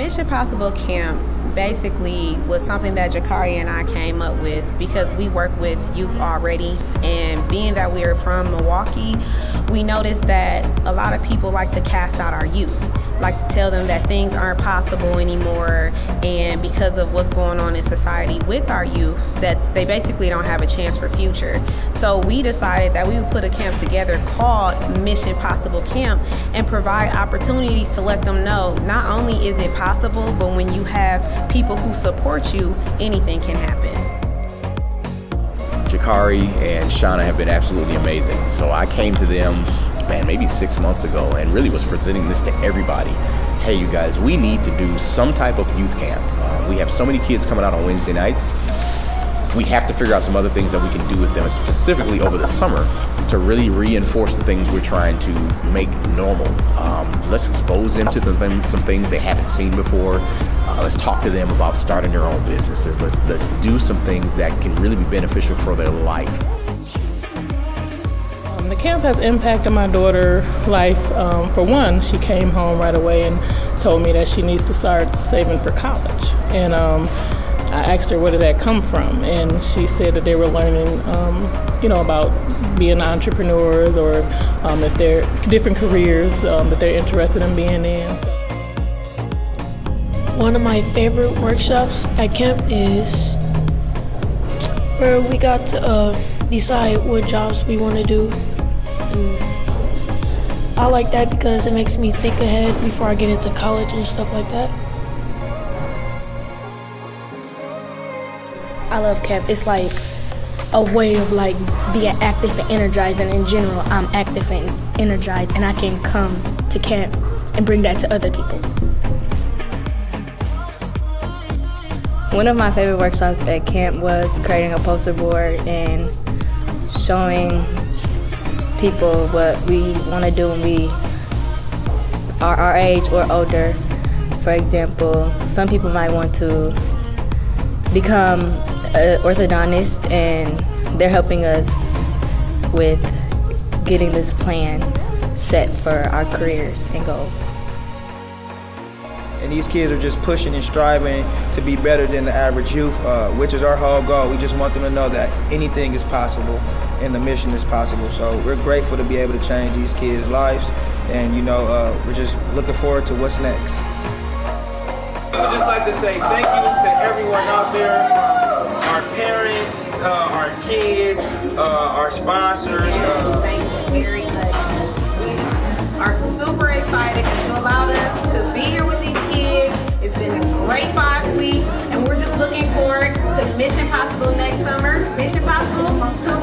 Mission Possible Camp basically was something that Jacarrie and I came up with because we work with youth already, and being that we are from Milwaukee, we noticed that a lot of people like to cast out our youth, like to tell them that things aren't possible anymore, and because of what's going on in society with our youth, that they basically don't have a chance for future. So we decided that we would put a camp together called Mission Possible Camp and provide opportunities to let them know not only is it possible, but when you have people who support you, anything can happen. Jacarrie and Shauna have been absolutely amazing. So I came to them, man, maybe 6 months ago, and really was presenting this to everybody. Hey, you guys, we need to do some type of youth camp. We have so many kids coming out on Wednesday nights. We have to figure out some other things that we can do with them, specifically over the summer, to really reinforce the things we're trying to make normal. Let's expose them to some things they haven't seen before. Let's talk to them about starting their own businesses. Let's do some things that can really be beneficial for their life. The camp has impacted my daughter's life. For one, she came home right away and told me that she needs to start saving for college. And I asked her where did that come from, and she said that they were learning, about being entrepreneurs, or if they're different careers that they're interested in being in. One of my favorite workshops at camp is where we got to decide what jobs we want to do. I like that because it makes me think ahead before I get into college and stuff like that. I love camp. It's like a way of being active and energized, and in general I'm active and energized, and I can come to camp and bring that to other people. One of my favorite workshops at camp was creating a poster board and showing people what we want to do when we are our age or older. For example, some people might want to become an orthodontist, and they're helping us with getting this plan set for our careers and goals. And these kids are just pushing and striving to be better than the average youth, which is our whole goal. We just want them to know that anything is possible and the mission is possible. So we're grateful to be able to change these kids' lives, and we're just looking forward to what's next. I would just like to say thank you to everyone out there, from our parents, our kids, our sponsors. Thank you very much. We are super excited that you allowed us to be here with these kids. It's been a great 5 weeks, and we're just looking forward to Mission Possible next summer. Mission Possible 2